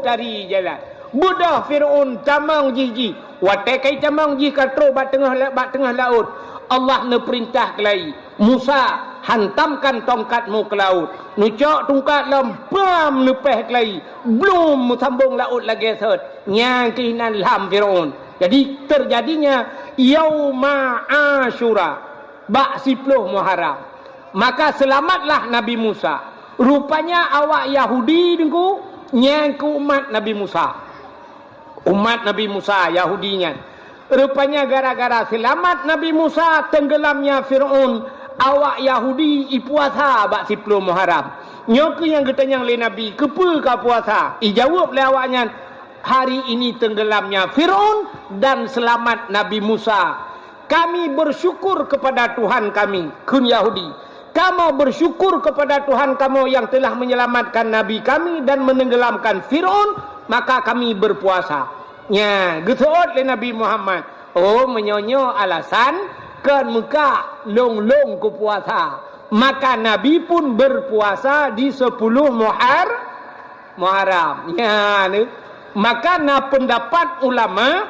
cari jalan. Budak Fir'aun camang jiji. Watai kai camang jiji katro bat tengah laut. Allah ne perintah kelai. Musa hantamkan tongkatmu ke laut. Nucok tongkat lempam lepeh kelai. Belum sambung laut lagi set. Yang keinan lam Fir'aun. Jadi terjadinya Yauma Ashura. Bak 10 Muharram. Maka selamatlah Nabi Musa. Rupanya awak Yahudi dengku nyangku umat Nabi Musa. Umat Nabi Musa Yahudinya. Rupanya gara-gara selamat Nabi Musa tenggelamnya Fir'aun, awak Yahudi puasa bak 10 Muharram. Nyoke yang getanyang le Nabi, kepa ka puasa? Jawab le awaknya, hari ini tenggelamnya Fir'aun dan selamat Nabi Musa. Kami bersyukur kepada Tuhan kami, kun Yahudi. Kamu bersyukur kepada Tuhan kamu yang telah menyelamatkan Nabi kami dan menenggelamkan Fir'aun, maka kami berpuasa. Ya, getot le Nabi Muhammad. Oh, menyonyo alasan kan muka long-long ke puasa. Maka Nabi pun berpuasa di 10 Muharram. Ya, ne. Maka na pendapat ulama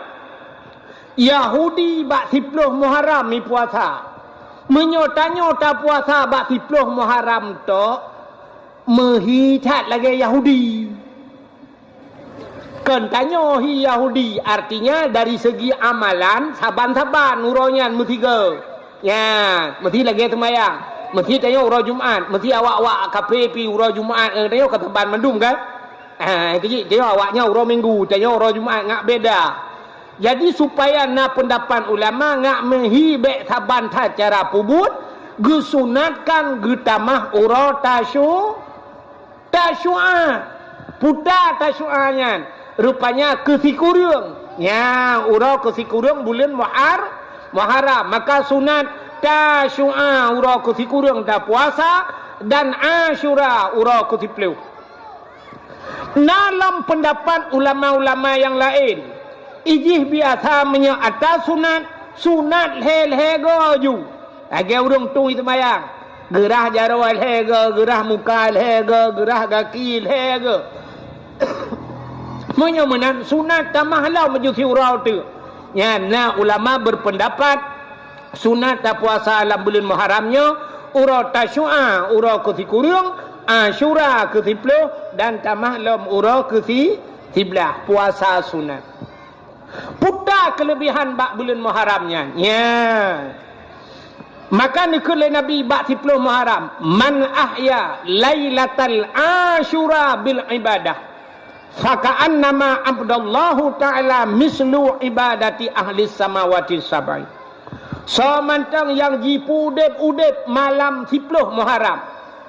Yahudi bak 10 Muharram ni puasa. Menyota-nyota puasa bak 10 Muharram tu menghicat lagi Yahudi. Kan tanya hi Yahudi, artinya dari segi amalan saban-saban uronya mesti ke. Ya, mesti lagi temayang. Mesti tanya uro Jumaat, mesti awak-awak KPP uro Jumaat tanya ke teban mendum kan? Kecik tanya awaknya uro Minggu, tanya uro Jumaat ngak beda. Jadi supaya na pendapat ulama ngak menghibek saban cara pubut gesunatkan getamah uro tasyu'a puta tasyu'anya rupanya kesikurung ya uro kesikurung bulan Muharram maka sunat tasyu'a uro kesikurung dah puasa dan Asyura uro kesiplu. Dalam pendapat ulama-ulama yang lain ijih biasa menyata sunat hel-hego ju. Lagi urung tu itu mayang. Gerah jarwa hego, gerah muka hego, gerah kaki hego. Menyemenan sunat tamah lau mejusi urau tu. Ya, nah ulama berpendapat sunat tak puasa dalam bulan Muharramnya urau tasyu'a, urau kesikurung, Asyura kesipuluh dan tamah lam urau kesiblah puasa sunat. Putar kelebihan bak bulan Muharramnya. Ya. Maka nikul Nabi bak 10 Muharram. Man ahya lailatal Asyura bil ibadah. Faka'annama abdallahu ta'ala mislu ibadati ahli samawati sab'i. Semantang yang jipu udip malam 10 Muharram.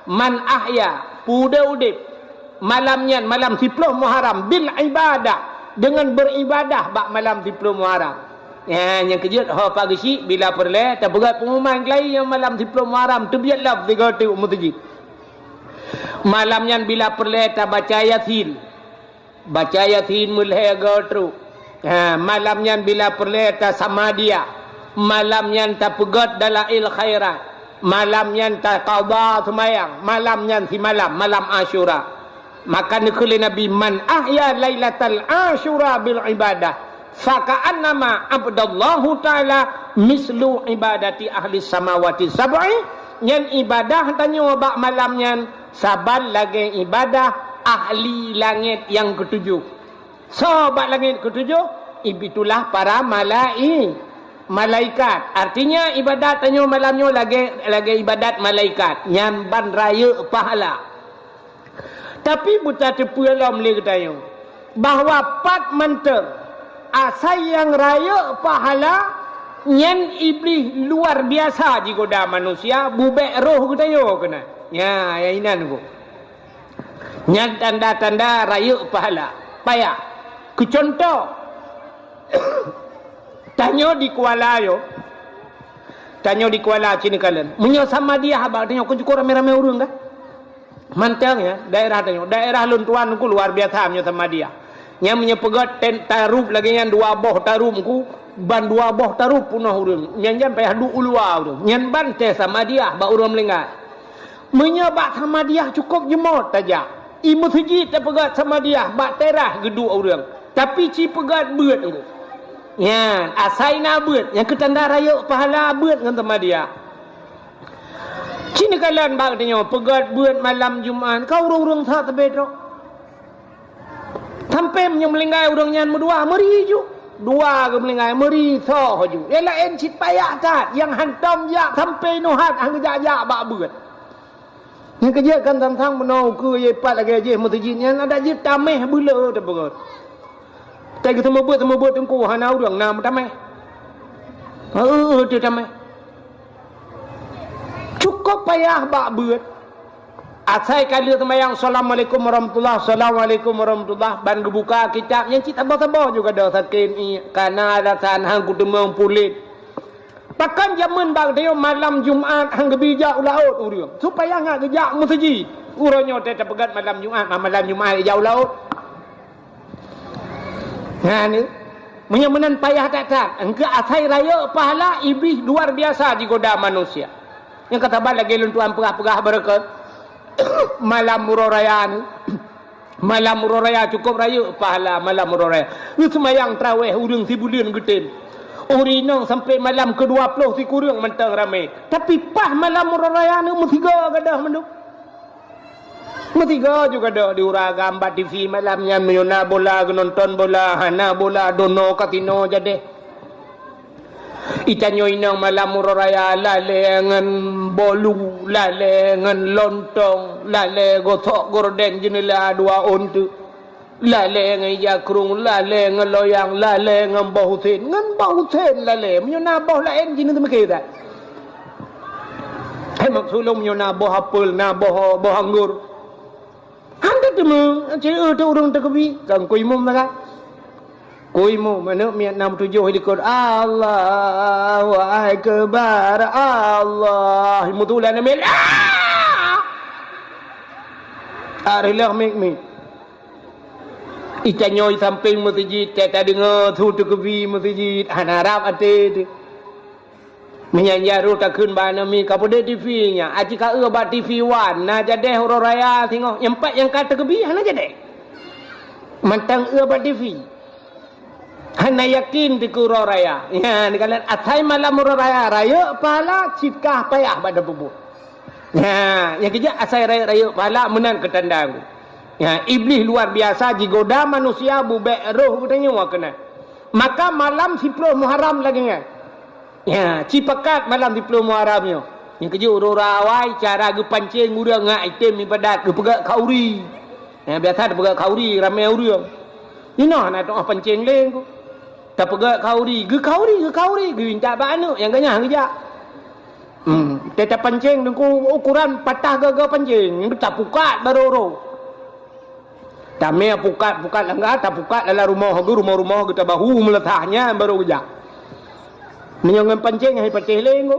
Man ahya udip malamnya malam 10 Muharram bil ibadah. Dengan beribadah bak malam 10 Muharram. Ya, yang kejut pagi si bila perle terberat pengumuman kelai yang malam 10 Muharram terbiatlah 3 umutji. Malamnya bila perle ta baca Yasin. Baca Yasin mulai gotru. Ha, malamnya bila perle ta Samadiyah. Malamnya ta pegat dalail khairat. Malamnya ta qada semayang. Malamnya si malam Asyura. Maka nikuli Nabi man ahya lailatal Asyura bil ibadah faka'annama abdallahu ta'ala mislu ibadati ahli samawati sab'i. Yang ibadah tanya bak malamnya saban lagi ibadah ahli langit yang ketujuh. So bak langit ketujuh itulah para malaikat. Artinya ibadat tanya malamnya lagi ibadat malaikat nyamban raya pahala. Tapi buta tepu dalam boleh ketanya bahawa pat menteng asal yang raya pahala nyen iblis luar biasa di goda manusia bubek roh ketanya kena. Ya, yang inan bu. Nyen tanda-tanda raya pahala. Payah. Kecontoh tanya di Kuala yo. Tanya di Kuala sini kalian. Menyo sama dia habaq tanya ku cukup rame-rame urang kah? Mantang ya, daerah luntuan ku luar biasa menyo sama dia. Nya menyepegat tarup lagi yang 2 boh tarup ku ban 2 boh tarup punah urang. Nyan payah du ulua urang. Nyan ban teh sama dia ba urang melengah. Menyebak sama dia cukup jemot saja. Imu sejid tak pegat sama dia. Bak terah geduk orang. Tapi ci pegat beut aku. Ya, asai na beut. Yang ketanda raya pahala beut dengan sama dia. Cina kalian bak tanya pegat beut malam Jumaat. Kau orang-orang tak terbedok. Sampai melingkai orang yang berdua meri ju. Dua ke melingkai meri so ju. Yalah encit payah kat yang hantam yak sampai nuhat hang jak bak beut. Yang kerja kan tentang menau ke ye pat lagi je mutajin yang ada je tameh bula tak berat. Tak kita buat tengku hana urang nam tameh. Tu tameh. Cukup payah bak beut. Asai kali temayang assalamualaikum warahmatullahi assalamualaikum warahmatullahi ban buka kitab yang cita tabah juga dah sakin kana alasan hang kutemeng pulit. Bahkan zaman bak dia malam Jumaat hang gebijak laut urang. Supaya ngak gejak masjid. Uranyo tak pegat malam Jumaat jauh laut. Nah ni menyamanan payah tak. Engke asai raya pahala iblis luar biasa di goda manusia. Yang kata bal lagi luntuan perah-perah berkat. Malam murah raya ni. Malam murah raya cukup raya pahala malam murah raya. Lu semayang tarawih urang sibulan getin. Urinong sampai malam ke-20 si kurang mentang ramai. Tapi pas malam murah raya ni mutiga gadah menduk. Mutiga juga dah diurah gambar TV malamnya menyona bola, nonton bola, hana bola, dono kasino jadi. Itanyo inang malam murah raya lale ngan bolu, lale ngan lontong, lale gosok gorden jenela dua ontu. Lale ngan jakrung, lale ngan loyang, lale ngan bau Husain, lale menyona bau lain jenis macam tak. Maksudnya menyona bau apel, na bau anggur. Anda temu, cik tu orang terkebi, kan kuimu mana? Kuimu mana miat 67 dikut Allahu Akbar Allah. Mutulan amil. Arilah mik. Itanyo samping masjid, tak dengar tu terkebi masjid, hanarap ate. Menyanyi tak kun bana mi kapode TV nya. Aji ka ba TV wan na jadeh horo raya tengok. Yang empat yang kata kebi hana jadeh. Mantang ba TV. Hana yakin di horo raya. Ya ni kalian asai malam horo raya pahala cikah payah pada bubu. Ya, yang kerja asai raya pahala menang ketandang. Ya, iblis luar biasa jigoda manusia bubek roh katanya wa kena. Maka malam 10 Muharram lagi kan. Ya, cipakat malam 10 Muharramnya. Yang kerja urawai cara ge pancing urang ngak item ibadat ge pegak kauri. Ya, biasa ada pegak kauri ramai urang. Ina nak doa pancing leng ku. Tak pegak kauri, ge minta ba anu yang ganya hang ja. Tetap pancing dengku ukuran patah gaga pancing, tak pukat baroro. Tame pukat langgar tak pukat dalam rumah kita bahu meletaknya baru gejak. Menyongan pancing hai patih leng.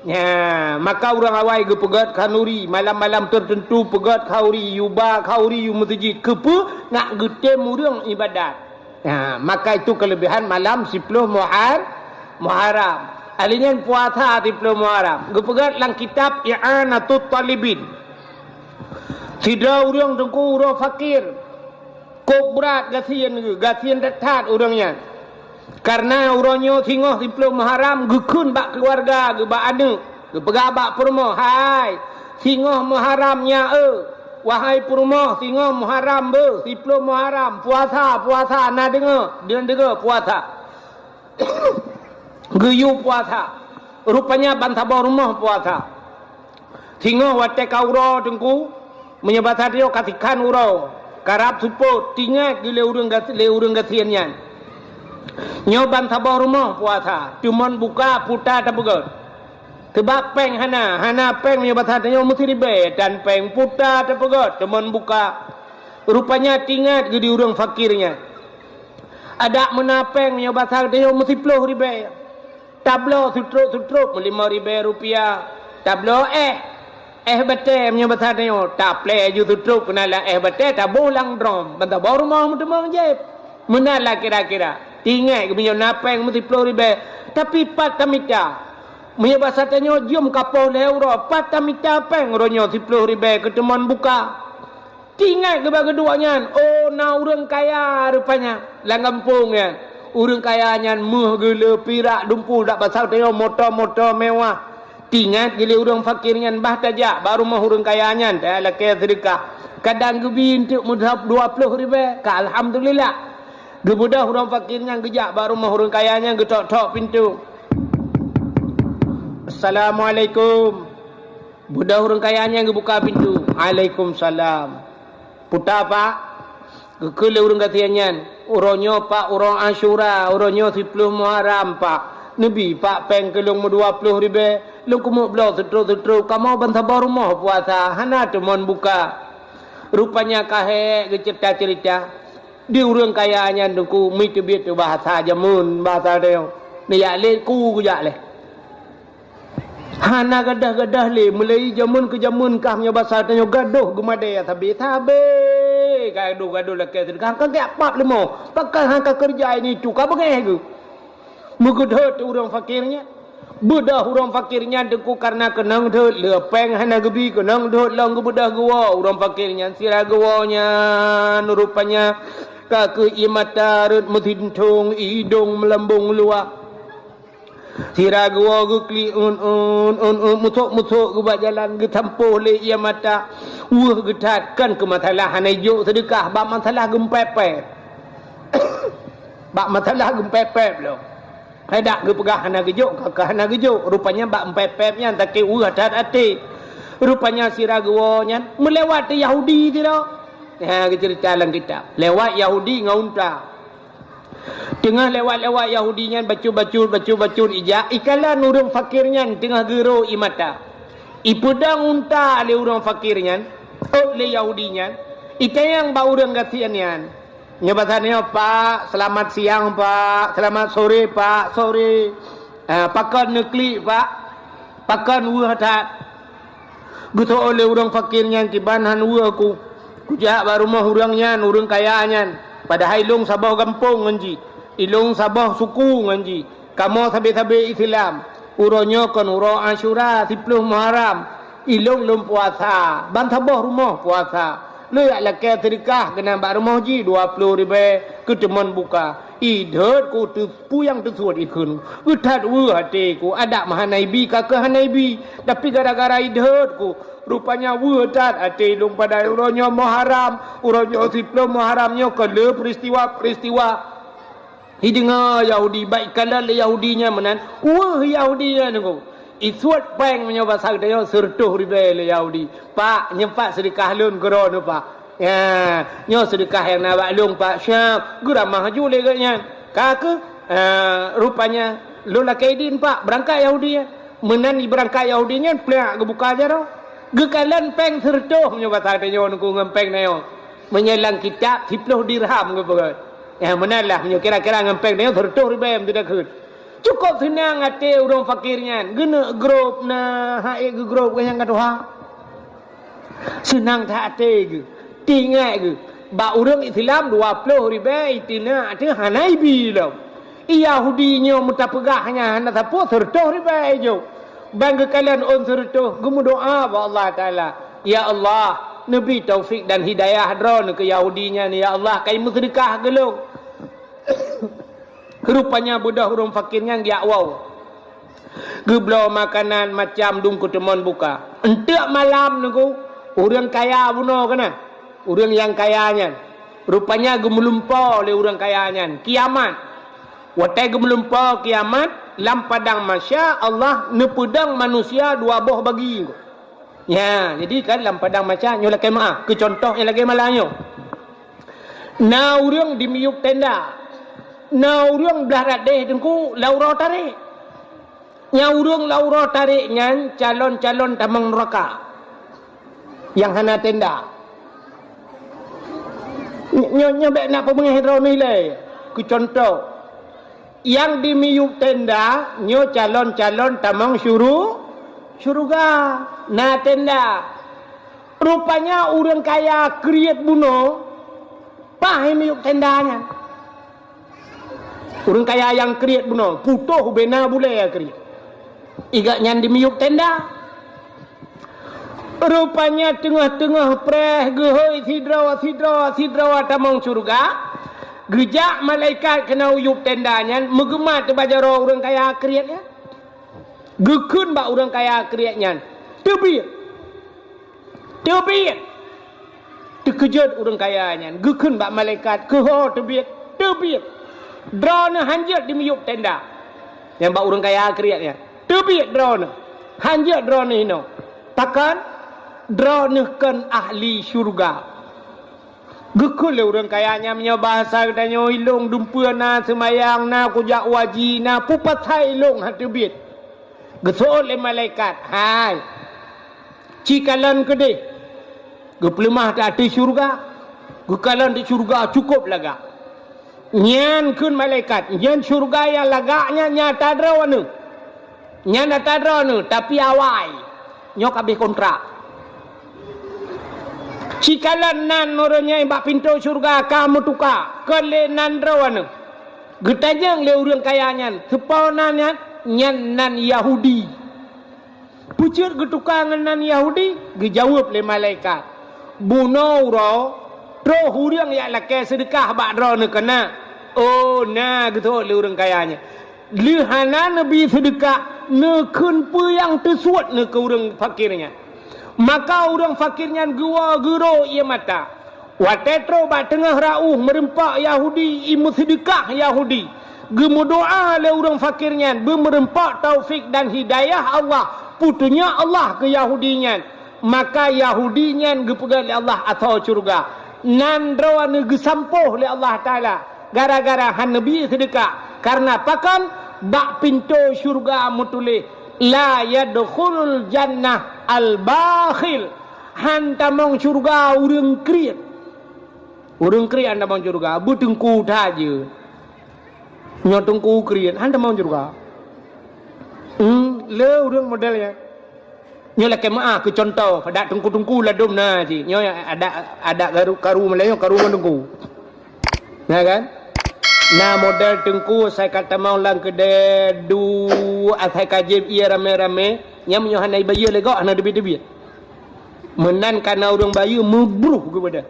Ya, maka orang awai ge pegat kanuri malam-malam tertentu pegat kauri yuba kauri masjid kepe nak getem urang ibadat. Ya, maka itu kelebihan malam 10 Muharram. Alinian puasa 10 Muharram. Ge pegat lang kitab I'anatut Talibin. Sida urang dengku urang fakir. Kok berat gasian detat orangnya. Karena orangnya tinggal 10 Muharram gekun bak keluarga, ge bak anak, ge pegabak perumah. Hai, tinggal Muharramnya wahai perumah tinggal Muharram 10 Muharram puasa na dengar puasa. Geyu puasa. Rupanya bantabah rumah puasa. Tinggal watek kauro dengku menyebabkan dia katikan urau. Karab support tinggal gile urang gasiannya. Nyoban tabah rumah puasa. Cuman buka putar tak begot. Sebab peng hana peng menyebabkan dia mesti ribet dan peng putar tak begot. Cuman buka. Rupanya tinggal gile urang fakirnya. Ada menapeng menyebabkan dia mesti peluh ribet. Tablo sutruk 5 ribu rupiah. Tablo betul menyebabkan dia tak play ju sutruk kenalah betul tak bolang drum. Bantah baru rumah mendemang je. Menalah kira-kira. Tinggal ke punya napeng mesti 10 ribu. Tapi patamita. Menyebabkan dia jom kapau leuro. Patamita peng ronyo 10 ribu ketemuan buka. Tinggal ke bagi duanya. Oh, na orang kaya rupanya. Lang kampung ya. Orang kaya nyan muh gila pirak dumpul dak pasal teo motor-motor mewah. Tinggal gila orang fakir nyan bah tajak baru mah orang kaya nyan dah lakai sedekah. Kadang gebi untuk mudhab 20 ribu. Ka alhamdulillah. Gebudah orang fakir nyan gejak baru mah orang kaya nyan getok-tok pintu. Assalamualaikum. Budak orang kaya nyan gebuka pintu. Waalaikumsalam. Putar pak. Kekele orang katianyan. Uronyo pak urang Asyura, uronyo 10 Muharram pak. Nabi pak peng kelung 20 ribu. Lu kumuk belau setru-setru. Kamu bantabar rumah puasa. Hana temon buka. Rupanya kahek ke cerita-cerita. Dia orang kaya nyan duku mitubit bahasa jamun bahasa dia. Ni yak le ku jak le. Hana gadah-gadah le mulai jamun ke jamun kah nya bahasa tanya gaduh gemade ya tabe gaduh-gaduh lek kan ke apa lemo pakai hangka kerja ini tu ka bagai ke mugudot urang fakirnya budah urang fakirnya deku karena kenang dot lepeng hana gebi kenang dot lang budah gua urang fakirnya sira gawanya rupanya ka ke imata rut mudintung idung melambung luar. Sira gua gukli mutuk gua jalan getampuh le ia mata getatkan ke masalah hanajo sedekah bab masalah gempepet bab masalah gempepet lo hendak ge pegah hana gejuk ka hana gejuk rupanya bab empepetnya tak ke hadat ati rupanya sira gua nya melewati Yahudi tu ha cerita dalam kitab lewat Yahudi ngaunta. Tengah lewat-lewat Yahudinya bacul ijak ikalan urang fakirnya tengah gero imata. Ipudang unta le urang fakirnya le Yahudinya. Itayang ba urang gatiannya. Nya bahasanya Pak, selamat siang Pak, selamat sore Pak, sore. Pakan nekli Pak. Pakan hadat. Gutu oleh urang fakirnya kibanhan aku. Kujak baru mah urangnya, urang kayanya. Pada ilung sabah kampung nganji, ilung sabah suku nganji. Kamu sabe-sabe Islam. Uronyo kan uro Asyura 10 Muharram. Ilung lum puasa. Ban sabah rumah puasa. Lu yak lakai sedekah kena bak rumah ji 20 ribu keteman buka. Idhot ku puyang tersuat ikun. Utat wu hati ku adak mahanaibi kakak hanaibi. Tapi gara-gara idhot ku rupanya wudat ati lung pada uronyo Muharram uronyo 10 Muharramnya kala peristiwa hidenga Yahudi baik kala Yahudinya menan Yahudinya nunggu isuat peng menyoba sagdayo sertuh ribe le Yahudi pak nyempat sedekah lun gero nu pak ya nyo sedekah yang nak lung pak syab gura maju le ganya kake rupanya lu lakaidin pak berangkat Yahudinya menan berangkat Yahudinya plak gebuka aja ro gekalan peng sertuh menyoba sagdayo nunggu ngempeng nayo menyelang kitab 10 dirham ke bagai ya menalah menyo kira-kira ngempeng nayo sertuh ribe tidak kut cukup senang hati orang fakirnya gena grup na haik ke grup yang kata senang tak hati ke tinggal ke ba orang Islam 20 ribu itina ada hanaibi lah Yahudinya mutapegahnya hana tapu sertuh ribu jo bangga kalian on sertuh gemu doa ba Allah taala ya Allah nabi taufik dan hidayah hadron ke Yahudinya ni ya Allah kai musyrikah gelung rupanya budak orang fakirnya dia wow geblau makanan macam dungku temon buka entek malam nunggu orang kaya buno kena orang yang kayanya rupanya gemelumpa oleh orang kayanya kiamat watai gemelumpa kiamat lam padang masya Allah nepedang manusia dua boh bagi ya jadi kan lam padang masya nyo lakai maaf ke contoh yang lagi malanyo na orang di miuk tenda na urang belah deh dengku laura tarik nya urang laura tarik nyan calon-calon tamang neraka yang hana tenda nyo bek nak pemengah hidro nilai ku contoh yang di miuk tenda nyo calon-calon tamang syurga na tenda rupanya urang kaya kriet buno pahim miuk tendanya orang kaya yang kriat buno putuh bena boleh ya kriat iga nyan di miuk tenda Rupanya tengah-tengah preh gehoi sidra tamang surga. Gejak malaikat kena uyup tendanya, megemat bajaro orang kaya kriatnya. Gekun bak orang kaya kriatnya. Tebit. Terkejut orang kayanya. Gekun bak malaikat, keho tebit. Drone hanjat di meyup tenda. Yang bak orang kaya kriatnya. Tebit drone. Hanjat drone ini. Takkan drone kan ahli syurga. Gekul orang kayanya punya bahasa katanya ilung dumpa na semayang na kujak waji na pupatai ilung hati bit. Gesol le malaikat. Hai. Cikalan kede. Geplemah tak di syurga. Gekalan di syurga cukup laga. Nyan kun malaikat. Nyan syurga yang lagaknya nyata drawana. Nyan nyata drawana tapi awai. Nyok habis kontrak. Cikalan nan orangnya yang bak pintu syurga kamu tukar kelenan rawana. Getajang le orang kayanya sepau nan nan Yahudi. Pucuk getukar nan Yahudi dijawab le malaikat. Buno ro tro huriang ya lake sedekah bak ro ne kena. Oh na gitu le orang kayanya. Lihana nabi sedekah ne kun pu yang tersuat ne ke orang fakirnya. Maka orang fakirnya gua gero ia mata. Watetro ba tengah rauh merempak Yahudi imu sedekah Yahudi. Gemu doa le orang fakirnya bermerempak taufik dan hidayah Allah. Putunya Allah ke Yahudinya. Maka Yahudinya gepegang le Allah atau surga. Nan drawana gesampuh le Allah Taala. Gara-gara han nabi sedekah. Karena pakan bak pintu syurga mutulih. La yadkhulul jannah al-bakhil. Hantamong syurga urang kriat. Urang kriat hantamong syurga. Butengku taja. Nyotengku kriat. Hantamong syurga. Le urang modelnya. Nyo laki maaf ke contoh. Pada tengku-tengku ladum na je. Nyo ada karu Melayu karu tengku. Nah kan? Nah model tengku saya kata mau lang kedai du asai kajib ia rame-rame yang menyohanai bayu legok ana debit-debit. Menan kana orang bayu mebruh kepada.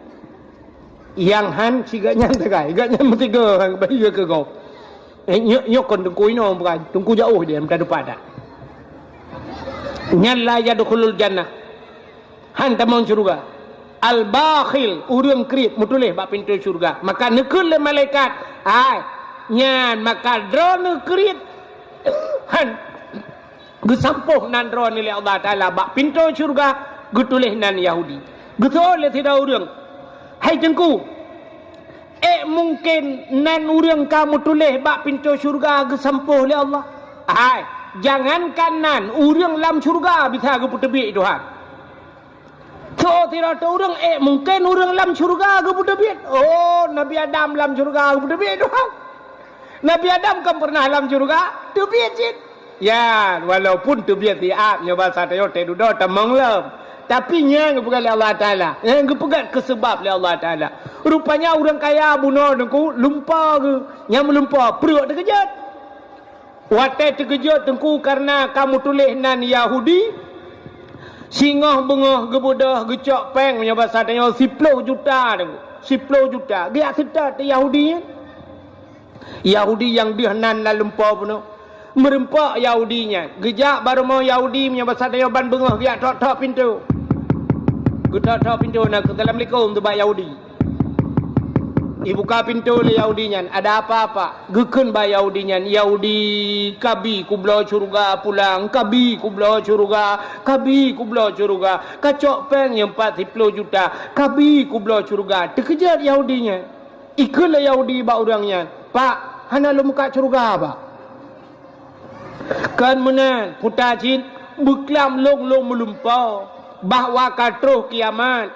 Yang han ciganya tegai, gaknya mesti ke bayu ke kau. Nyok kon tengku ini bukan, tengku jauh dia minta depan dah. Nyalla yadkhulul jannah. Han tamang surga. Al-bakhil urang krip mutulih bak pintu syurga. Maka nekul le malaikat. Hai. Nyan maka drone krip. Han gesampuh nan drone le Allah Taala bak pintu syurga getulih nan Yahudi. Getol le tidak urang. Hai jengku. Mungkin nan urang kamu tulih bak pintu syurga gesampuh le Allah. Hai. Jangankan nan urang lam syurga bisa geputebik Tuhan. So tidak tahu orang mungkin orang lam syurga ke budabit. Oh Nabi Adam lam syurga ke budabit doang. Nabi Adam kan pernah lam syurga tebit cik. Ya walaupun tebit tiap nyoba sate yo te dudo tamang lam. Tapi nya bukan oleh Allah Taala. Yang gepegat ke sebab oleh Allah Taala. Rupanya orang kaya bunuh dengku lupa ke. Yang melumpa perut terkejut. Watai terkejut dengku karena kamu tulis nan Yahudi. Singah bengah gebudah gecok peng punya bahasa tanya 10 juta tu. 10 juta. Dia sedar tu Yahudi. Yahudi yang dihanan dalam lumpur pun. Merempak Yahudinya. Gejak baru mau Yahudi punya bahasa tanya ban bengah dia tok-tok pintu. Getok-tok pintu nak Assalamualaikum tu bak Yahudi. Dibuka pintu le Yahudinya. Ada apa-apa? Gekun ba Yahudinya. Yahudi kabi kublo syurga pulang. Kabi kublo syurga. Kabi kublo syurga. Kacok peng yang 40 juta. Kabi kublo syurga. Terkejar Yahudinya. Ikutlah Yahudi ba orangnya. Pak, hana lu muka syurga apa? Kan menang. Putacin. Beklam long-long melumpau. Bahawa katruh kiamat.